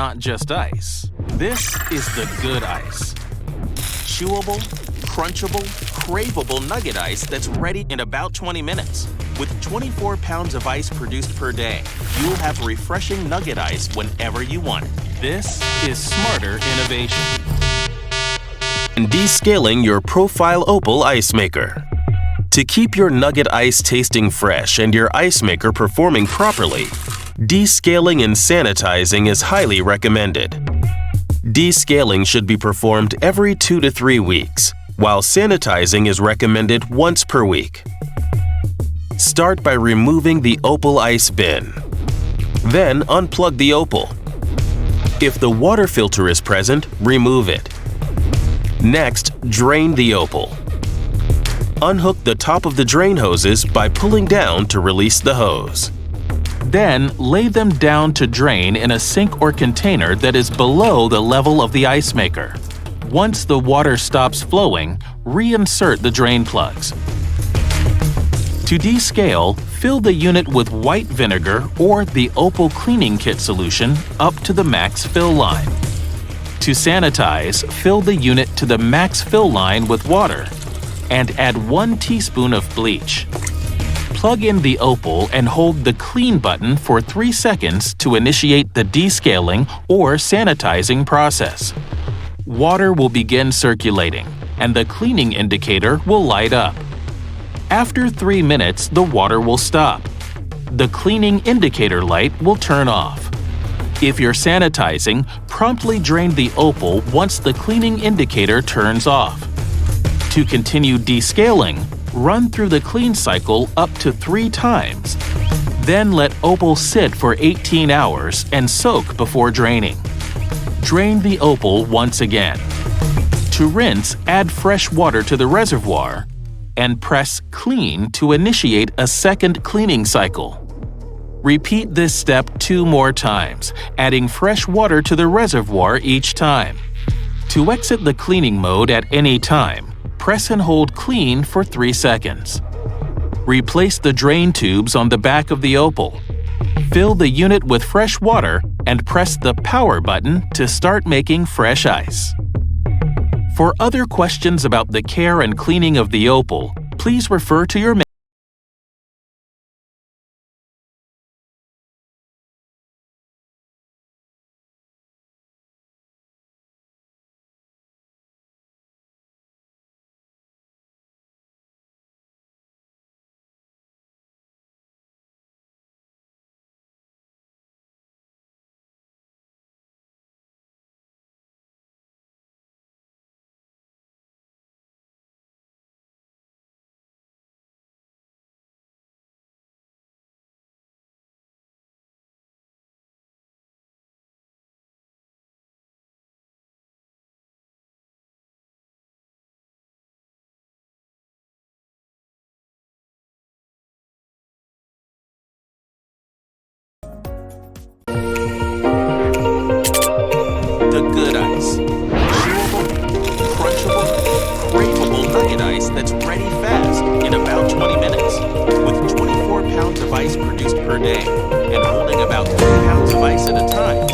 not just ice. This is the good ice. Chewable, crunchable, craveable nugget ice that's ready in about 20 minutes. With 24 pounds of ice produced per day, you'll have refreshing nugget ice whenever you want it. This is smarter innovation. And descaling your Profile Opal ice maker. To keep your nugget ice tasting fresh and your ice maker performing properly, descaling and sanitizing is highly recommended. Descaling should be performed every 2 to 3 weeks, while sanitizing is recommended once per week. Start by removing the Opal ice bin. Then unplug the Opal. If the water filter is present, remove it. Next, drain the Opal. Unhook the top of the drain hoses by pulling down to release the hose. Then, lay them down to drain in a sink or container that is below the level of the ice maker. Once the water stops flowing, reinsert the drain plugs. To descale, fill the unit with white vinegar or the Opal cleaning kit solution up to the max fill line. To sanitize, fill the unit to the max fill line with water and add 1 teaspoon of bleach. Plug in the Opal and hold the Clean button for 3 seconds to initiate the descaling or sanitizing process. Water will begin circulating, and the cleaning indicator will light up. After 3 minutes, the water will stop. The cleaning indicator light will turn off. If you're sanitizing, promptly drain the Opal once the cleaning indicator turns off. To continue descaling, run through the clean cycle up to 3 times. Then let Opal sit for 18 hours and soak before draining. Drain the Opal once again. To rinse, add fresh water to the reservoir and press Clean to initiate a second cleaning cycle. Repeat this step 2 more times, adding fresh water to the reservoir each time. To exit the cleaning mode at any time, press and hold Clean for 3 seconds. Replace the drain tubes on the back of the Opal. Fill the unit with fresh water and press the power button to start making fresh ice. For other questions about the care and cleaning of the Opal, please refer to your good ice. Chewable, crunchable, craveable nugget ice that's ready fast in about 20 minutes. With 24 pounds of ice produced per day and holding about 3 pounds of ice at a time,